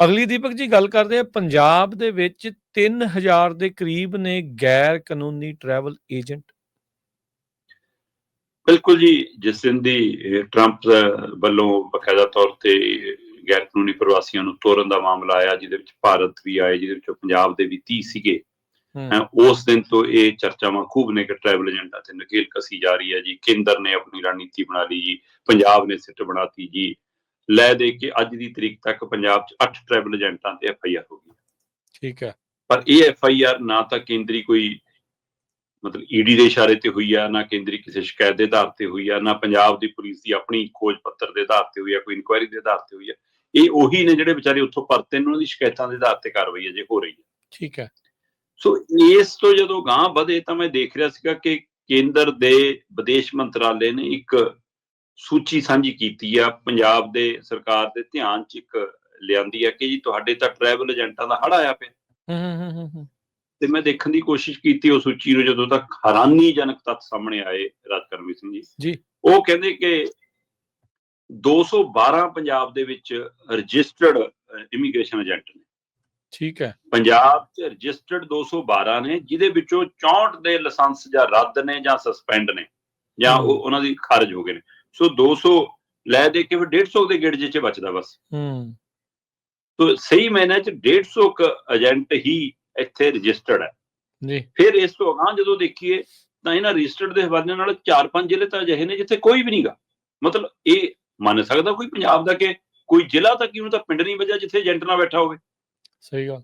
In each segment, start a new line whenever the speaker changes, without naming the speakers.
ਅਗਲੀ ਦੀਪਕ ਜੀ ਗੱਲ ਕਰਦੇ ਆ ਪੰਜਾਬ ਦੇ ਵਿੱਚ 3000 ਦੇ ਕਰੀਬ ਨੇ ਗੈਰ ਕਾਨੂੰਨੀ ਟਰੈਵਲ ਏਜੰਟ।
ਬਿਲਕੁਲ ਜੀ, ਜਿਸ ਦਿਨ ਦੀ ਟਰੰਪ ਵੱਲੋਂ ਬਕਾਇਦਾ ਤੌਰ ਤੇ ਗੈਰ ਕਾਨੂੰਨੀ ਪ੍ਰਵਾਸੀਆਂ ਨੂੰ ਤੋਰਨ ਦਾ ਮਾਮਲਾ ਆਇਆ, ਜਿਹਦੇ ਵਿੱਚ ਭਾਰਤ ਵੀ ਆਏ, ਜਿਹਦੇ ਵਿੱਚੋਂ ਪੰਜਾਬ ਦੇ ਵੀ 30 ਸੀਗੇ, ਉਸ ਦਿਨ ਤੋਂ ਇਹ ਚਰਚਾਵਾਂ ਖੂਬ ਨੇ ਕਿ ਟਰੈਵਲ ਏਜੰਟਾਂ ਤੇ ਨਕੇਲ ਕਸੀ ਜਾ ਰਹੀ ਹੈ ਜੀ। ਕੇਂਦਰ ਨੇ ਆਪਣੀ ਰਣਨੀਤੀ ਬਣਾ ਲਈ ਜੀ, ਪੰਜਾਬ ਨੇ ਸਿੱਟ ਬਣਾਤੀ ਜੀ। ਲੈ ਦੇ ਕੇ ਅੱਜ ਦੀ ਤਰੀਕ ਤੱਕ ਪੰਜਾਬ 'ਚ 8 ਟਰੈਵਲ ਏਜੰਟਾਂ ਤੇ FIR ਹੋ ਗਈ।
ਠੀਕ ਹੈ, ਪਰ
ਇਹ FIR ਨਾ ਤਾਂ ਕੇਂਦਰੀ ਕੋਈ ਮਤਲਬ ED ਦੇ ਇਸ਼ਾਰੇ ਤੇ ਹੋਈ ਆ, ਨਾ ਕੇਂਦਰੀ ਕਿਸੇ ਸ਼ਿਕਾਇਤ ਦੇ ਆਧਾਰ ਤੇ ਹੋਈ ਆ, ਨਾ ਪੰਜਾਬ ਦੀ ਪੁਲਿਸ ਦੀ ਆਪਣੀ ਖੋਜ ਪੱਤਰ ਦੇ ਆਧਾਰ ਤੇ ਹੋਈ ਆ, ਕੋਈ ਇਨਕੁਆਇਰੀ ਦੇ ਆਧਾਰ ਤੇ ਹੋਈ ਆ। ਇਹ ਉਹੀ ਨੇ ਜਿਹੜੇ ਵਿਚਾਰੇ ਉੱਥੋਂ ਪਰਤੇ ਨੇ, ਉਹਨਾਂ ਦੀ ਸ਼ਿਕਾਇਤਾਂ ਦੇ ਆਧਾਰ ਤੇ ਕਾਰਵਾਈ ਅਜੇ ਹੋ ਰਹੀ ਹੈ।
ਠੀਕ ਹੈ।
ਸੋ ਇਸ ਤੋਂ ਜਦੋਂ ਗਾਂਹ ਵਧੇ ਤਾਂ ਮੈਂ ਦੇਖ ਰਿਹਾ ਸੀਗਾ ਕਿ ਕੇਂਦਰ ਦੇ ਵਿਦੇਸ਼ ਮੰਤਰਾਲੇ ਨੇ ਇੱਕ ਸੂਚੀ ਸਾਂਝੀ ਕੀਤੀ ਆ, ਪੰਜਾਬ ਦੇ ਸਰਕਾਰ ਦੇ ਧਿਆਨ 'ਚ ਇੱਕ ਲਿਆਂਦੀ ਆ ਕਿ ਜੀ ਤੁਹਾਡੇ ਤਾਂ ਟਰੈਵਲ ਏਜੰਟਾਂ ਦਾ ਹੜ੍ਹ ਆਇਆ ਪਿਆ। ਤੇ ਮੈਂ ਦੇਖਣ ਦੀ ਕੋਸ਼ਿਸ਼ ਕੀਤੀ ਉਹ ਸੂਚੀ ਨੂੰ, ਜਦੋਂ ਤੱਕ ਹੈਰਾਨੀਜਨਕ ਤੱਥ ਸਾਹਮਣੇ ਆਏ ਰਾਜਕਰਮੀ ਸਿੰਘ ਜੀ, ਉਹ ਕਹਿੰਦੇ ਕਿ 212 ਪੰਜਾਬ ਦੇ ਵਿੱਚ ਰਜਿਸਟਰਡ ਇਮੀਗ੍ਰੇਸ਼ਨ ਏਜੰਟ ਨੇ।
ਠੀਕ ਹੈ,
ਪੰਜਾਬ 'ਚ ਰਜਿਸਟਰਡ 212 ਨੇ, ਜਿਹਦੇ ਵਿੱਚੋਂ 64 ਦੇ ਲਾਇਸੈਂਸ ਜਾਂ ਰੱਦ ਨੇ ਜਾਂ ਸਸਪੈਂਡ ਨੇ ਜਾਂ ਉਹਨਾਂ ਦੀ ਖਾਰਜ ਹੋ ਗਏ ਨੇ। ਸੋ 200 ਲੈ ਦੇ ਕੇ ਫਿਰ 150 ਦੇ ਗੇੜ ਚ ਬਚਦਾ ਬਸ। ਤੋ ਸਹੀ ਮਾਇਨੇ 'ਚ 150 ਏਜੰਟ ਹੀ ਇੱਥੇ ਰਜਿਸਟਰਡ ਹੈ ਜੀ। ਫਿਰ ਇਸ ਤੋਂ ਅਗਾਂਹ ਜਦੋਂ ਦੇਖੀਏ ਤਾਂ ਇਹਨਾਂ ਰਜਿਸਟਰਡ ਦੇ ਹਵਾਲੇ ਨਾਲ 4-5 ਜ਼ਿਲ੍ਹੇ ਤਾਂ ਅਜਿਹੇ ਨੇ ਜਿੱਥੇ ਕੋਈ ਵੀ ਨਹੀਂਗਾ। ਮਤਲਬ ਇਹ ਮੰਨ ਸਕਦਾ ਕੋਈ ਪੰਜਾਬ ਦਾ ਕਿ ਕੋਈ ਜ਼ਿਲ੍ਹਾ ਤਾਂ ਕਿਉਂ ਤਾਂ ਪਿੰਡ ਨਹੀਂ ਵਜਾ ਜਿੱਥੇ ਏਜੰਟ ਨਾ ਬੈਠਾ ਹੋਵੇ। ਸਹੀ ਗੱਲ।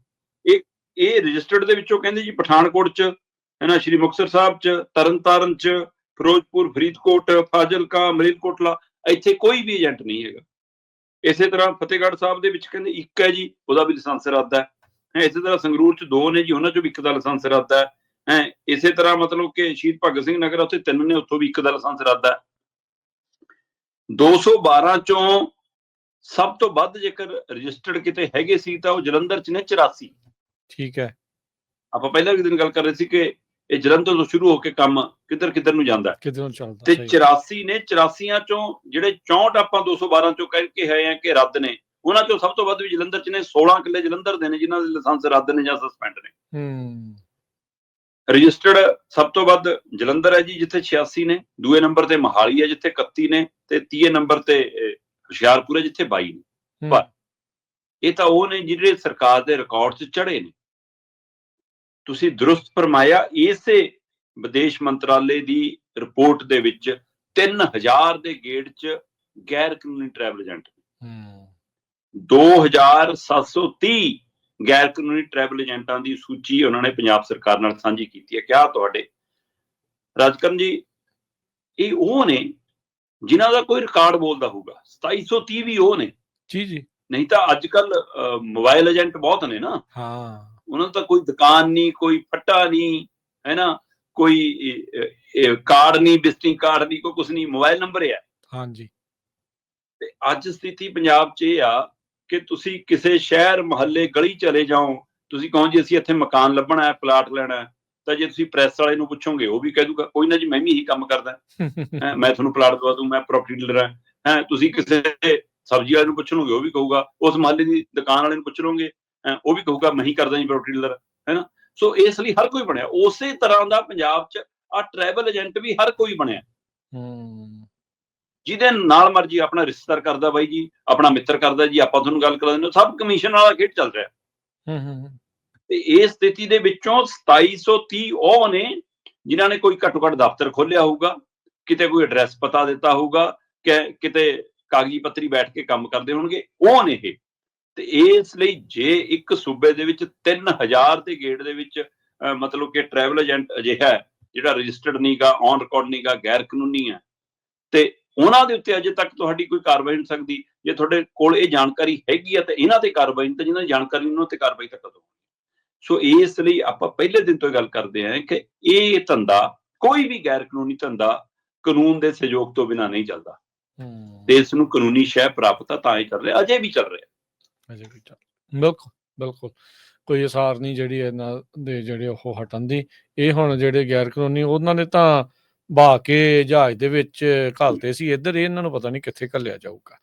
ਇਹ ਰਜਿਸਟਰਡ ਦੇ ਵਿੱਚੋਂ ਕਹਿੰਦੇ ਜੀ ਪਠਾਨਕੋਟ 'ਚ ਹੈ ਨਾ, ਸ਼੍ਰੀ ਮੁਕਤਸਰ ਸਾਹਿਬ 'ਚ, ਤਰਨਤਾਰਨ 'ਚ, ਫਿਰੋਜ਼ਪੁਰ, ਫਰੀਦਕੋਟ, ਫਾਜ਼ਿਲਕਾ, ਮਲੇਰਕੋਟਲਾ, ਇੱਥੇ ਕੋਈ ਵੀ ਏਜੰਟ ਨਹੀਂ ਹੈਗਾ। ਇਸੇ ਤਰ੍ਹਾਂ ਫਤਿਹਗੜ੍ਹ ਸਾਹਿਬ ਦੇ ਵਿੱਚ ਕਹਿੰਦੇ ਇੱਕ ਹੈ ਜੀ, ਉਹਦਾ ਵੀ ਲਾਇਸੈਂਸ ਰੱਦ ਹੈ। ਇਸੇ ਤਰ੍ਹਾਂ ਸੰਗਰੂਰ 'ਚ 2 ਨੇ ਜੀ, ਉਹਨਾਂ 'ਚੋਂ ਵੀ ਇੱਕ ਦਾ ਲਾਇਸੈਂਸ ਰੱਦ ਹੈ। ਇਸੇ ਤਰ੍ਹਾਂ ਮਤਲਬ ਕਿ ਸ਼ਹੀਦ ਭਗਤ ਸਿੰਘ ਨਗਰ ਉੱਥੇ 3 ਨੇ, ਉੱਥੋਂ ਵੀ ਇੱਕ ਦਾ ਲਾਇਸੈਂਸ ਰੱਦ ਹੈ। 212 ਚੋਂ ਸਭ ਤੋਂ ਵੱਧ ਜੇਕਰ ਰਜਿਸਟਰਡ ਕਿਤੇ ਹੈਗੇ ਸੀ ਤਾਂ ਉਹ ਜਲੰਧਰ 'ਚ ਨੇ 84। ਠੀਕ ਹੈ। ਆਪਾਂ ਪਹਿਲਾਂ ਵੀ ਦਿਨ ਗੱਲ ਕਰ ਰਹੇ ਸੀ ਕਿ ਇਹ ਜਲੰਧਰ ਤੋਂ ਸ਼ੁਰੂ ਹੋ ਕੇ ਕੰਮ ਕਿੱਧਰ ਨੂੰ ਜਾਂਦਾ ਤੇ 84 ਨੇ। 84 ਚੋਂ ਜਿਹੜੇ 64 ਆਪਾਂ 212 ਚੋਂ ਕਹਿ ਕੇ ਹੈ ਕਿ ਰੱਦ ਨੇ, ਉਹਨਾਂ ਚੋਂ ਸਭ ਤੋਂ ਵੱਧ ਵੀ ਜਲੰਧਰ 'ਚ ਨੇ। 16 ਕਿੱਲੇ ਜਲੰਧਰ ਦੇ ਨੇ ਜਿਨ੍ਹਾਂ ਦੇ ਲਾਇਸੈਂਸ ਰੱਦ ਨੇ ਜਾਂ ਸਸਪੈਂਡ ਨੇ। ਰਜਿਸਟਰਡ ਸਭ ਤੋਂ ਵੱਧ ਜਲੰਧਰ ਹੈ ਜੀ, ਜਿੱਥੇ 86 ਨੇ। ਦੂਏ ਨੰਬਰ ਤੇ ਮੋਹਾਲੀ ਹੈ ਜਿੱਥੇ 31 ਨੇ, ਤੇ ਤੀਏ ਨੰਬਰ ਤੇ ਹੁਸ਼ਿਆਰਪੁਰ ਹੈ ਜਿੱਥੇ 22 ਨੇ। ਪਰ ਇਹ ਤਾਂ ਉਹ ਨੇ ਜਿਹੜੇ ਸਰਕਾਰ ਦੇ ਰਿਕਾਰਡ 'ਚ ਚੜੇ ਨੇ। ਤੁਸੀਂ ਦਰੁਸਤ ਫਰਮਾਇਆ, ਇਸੇ ਵਿਦੇਸ਼ ਮੰਤਰਾਲੇ ਦੀ ਰਿਪੋਰਟ ਦੇ ਵਿੱਚ 3000 ਦੇ ਗੇੜ 'ਚ ਗੈਰ ਕਾਨੂੰਨੀ ਟਰੈਵਲ ਏਜੰਟ, 2730 ਗੈਰ ਕਾਨੂੰਨੀ ਟਰੈਵਲ ਏਜੰਟਾਂ ਦੀ ਸੂਚੀ ਉਹਨਾਂ ਨੇ ਪੰਜਾਬ ਸਰਕਾਰ ਨਾਲ ਸਾਂਝੀ ਕੀਤੀ ਹੈ। ਕਿਹਾ ਤੁਹਾਡੇ ਰਾਜਕਰਨ ਜੀ, ਇਹ ਉਹ ਨੇ ਜਿਨ੍ਹਾਂ ਦਾ ਕੋਈ ਰਿਕਾਰਡ ਬੋਲਦਾ ਹੋਊਗਾ। 2730 ਵੀ ਉਹ ਨੇ ਜੀ। ਨਹੀਂ ਤਾਂ ਅੱਜ ਕੱਲ ਮੋਬਾਈਲ ਏਜੰਟ ਬਹੁਤ ਨੇ ਨਾ। ਉਹਨਾਂ ਦਾ ਕੋਈ ਦੁਕਾਨ ਨਹੀਂ, ਕੋਈ ਫੱਟਾ ਨਹੀਂ, ਹੈ ਨਾ, ਕੋਈ ਕਾਰਡ ਨਹੀਂ, ਵਿਜ਼ਿਟਿੰਗ ਕਾਰਡ ਨਹੀਂ, ਕੋਈ ਕੁਛ ਨਹੀਂ, ਮੋਬਾਈਲ ਨੰਬਰ ਹੈ। ਹਾਂਜੀ। ਤੇ ਅੱਜ ਸਥਿਤੀ ਪੰਜਾਬ 'ਚ ਇਹ ਆ ਕਿ ਤੁਸੀਂ ਕਿਸੇ ਸ਼ਹਿਰ ਮੁਹੱਲੇ ਗਲੀ ਚਲੇ ਜਾਓ, ਤੁਸੀਂ ਕਹੋ ਜੀ ਅਸੀਂ ਇੱਥੇ ਮਕਾਨ ਲੱਭਣਾ ਹੈ, ਪਲਾਟ ਲੈਣਾ, ਤਾਂ ਜੇ ਤੁਸੀਂ ਪ੍ਰੈਸ ਵਾਲੇ ਨੂੰ ਪੁੱਛੋਗੇ ਉਹ ਵੀ ਕਹਿ ਦੂਗਾ ਕੋਈ ਨਾ ਜੀ ਮੈਂ ਵੀ ਇਹੀ ਕੰਮ ਕਰਦਾ, ਮੈਂ ਤੁਹਾਨੂੰ ਪਲਾਟ ਦਵਾ ਦੂੰ, ਮੈਂ ਪ੍ਰਾਪਰਟੀ ਡੀਲਰ ਹਾਂ। ਤੁਸੀਂ ਕਿਸੇ ਸਬਜ਼ੀ ਵਾਲੇ ਨੂੰ ਪੁੱਛੋਗੇ ਉਹ ਵੀ ਕਹੂਗਾ, ਉਸ ਮੁਹੱਲੇ ਦੀ ਦੁਕਾਨ ਵਾਲੇ ਨੂੰ ਪੁੱਛ ਲਓਗੇ ਉਹ ਵੀ ਕਹੂਗਾ ਮੈਂ ਹੀ ਕਰਦਾ ਜੀ ਪ੍ਰਾਪਰਟੀ ਡੀਲਰ, ਹੈ ਨਾ। ਸੋ ਇਸ ਲਈ ਹਰ ਕੋਈ ਬਣਿਆ। ਉਸੇ ਤਰ੍ਹਾਂ ਦਾ ਪੰਜਾਬ 'ਚ ਆ ਟਰੈਵਲ ਏਜੰਟ ਵੀ ਹਰ ਕੋਈ ਬਣਿਆ, ਜਿਹਦੇ ਨਾਲ ਮਰਜੀ ਆਪਣਾ ਰਿਸ਼ਤੇਦਾਰ ਕਰਦਾ, ਬਾਈ ਜੀ ਆਪਣਾ ਮਿੱਤਰ ਕਰਦਾ ਜੀ, ਆਪਾਂ ਤੁਹਾਨੂੰ ਗੱਲ ਕਰਾ ਦਿੰਦੇ। ਸਭ ਕਮਿਸ਼ਨ ਵਾਲਾ ਖੇਡ ਚੱਲ ਰਿਹਾ। ਤੇ ਇਸ ਸਥਿਤੀ ਦੇ ਵਿੱਚੋਂ 2730 ਉਹ ਨੇ ਜਿਨ੍ਹਾਂ ਨੇ ਕੋਈ ਘੱਟੋ ਘੱਟ ਦਫ਼ਤਰ ਖੋਲਿਆ ਹੋਊਗਾ, ਕਿਤੇ ਕੋਈ ਐਡਰੈਸ ਪਤਾ ਦਿੱਤਾ ਹੋਊਗਾ, ਕਿਤੇ ਕਾਗਜ਼ੀ ਪੱਤਰੀ ਬੈਠ ਕੇ ਕੰਮ ਕਰਦੇ ਹੋਣਗੇ, ਉਹ ਨੇ ਇਹ। ਤੇ ਇਸ ਲਈ ਜੇ ਇੱਕ ਸੂਬੇ ਦੇ ਵਿੱਚ 3000 ਦੇ ਗੇੜ ਦੇ ਵਿੱਚ ਮਤਲਬ ਕਿ ਟਰੈਵਲ ਏਜੰਟ ਅਜਿਹਾ ਜਿਹੜਾ ਰਜਿਸਟਰਡ ਨਹੀਂਗਾ, ਔਨ ਰਿਕਾਰਡ ਨਹੀਂਗਾ, ਗੈਰ ਕਾਨੂੰਨੀ ਹੈ, ਤੇ ਉਹਨਾਂ ਦੇ ਉੱਤੇ ਅਜੇ ਤੱਕ ਤੁਹਾਡੀ ਕੋਈ ਕਾਰਵਾਈ ਨਹੀਂ ਸਕਦੀ। ਜੇ ਤੁਹਾਡੇ ਕੋਲ ਇਹ ਜਾਣਕਾਰੀ ਹੈਗੀ ਆ ਤਾਂ ਇਹਨਾਂ ਤੇ ਕਾਰਵਾਈ ਨਹੀਂ, ਤਾਂ ਜਿਹਨਾਂ ਦੀ ਜਾਣਕਾਰੀ ਉਹਨਾਂ ਤੇ ਕਾਰਵਾਈ ਤਾਂ ਕਦੋਂ। ਸੋ ਇਸ ਲਈ ਆਪਾਂ ਪਹਿਲੇ ਦਿਨ ਤੋਂ ਗੱਲ ਕਰਦੇ ਹਾਂ ਕਿ ਇਹ ਧੰਦਾ, ਕੋਈ ਵੀ ਗੈਰ ਕਾਨੂੰਨੀ ਧੰਦਾ ਕਾਨੂੰਨ ਦੇ ਸਹਿਯੋਗ ਤੋਂ ਬਿਨਾਂ ਨਹੀਂ ਚੱਲਦਾ, ਤੇ ਇਸ ਨੂੰ ਕਾਨੂੰਨੀ ਸ਼ਹਿ ਪ੍ਰਾਪਤ ਆ ਤਾਂ ਹੀ ਚੱਲ ਰਿਹਾ, ਅਜੇ ਵੀ ਚੱਲ ਰਿਹਾ।
ਬਿਲਕੁਲ ਬਿਲਕੁਲ, ਕੋਈ ਅਸਾਰ ਨਹੀਂ ਜਿਹੜੀ ਇਹਨਾਂ ਦੇ ਜਿਹੜੇ ਉਹ ਹਟਣ ਦੀ। ਇਹ ਹੁਣ ਜਿਹੜੇ ਗੈਰ ਕਾਨੂੰਨੀ ਉਹਨਾਂ ਨੇ ਤਾਂ ਬਹਾ ਕੇ ਜਹਾਜ਼ ਦੇ ਵਿੱਚ ਘੱਲਤੇ ਸੀ ਇੱਧਰ, ਇਹਨਾਂ ਨੂੰ ਪਤਾ ਨਹੀਂ ਕਿੱਥੇ ਘੱਲਿਆ ਜਾਊਗਾ।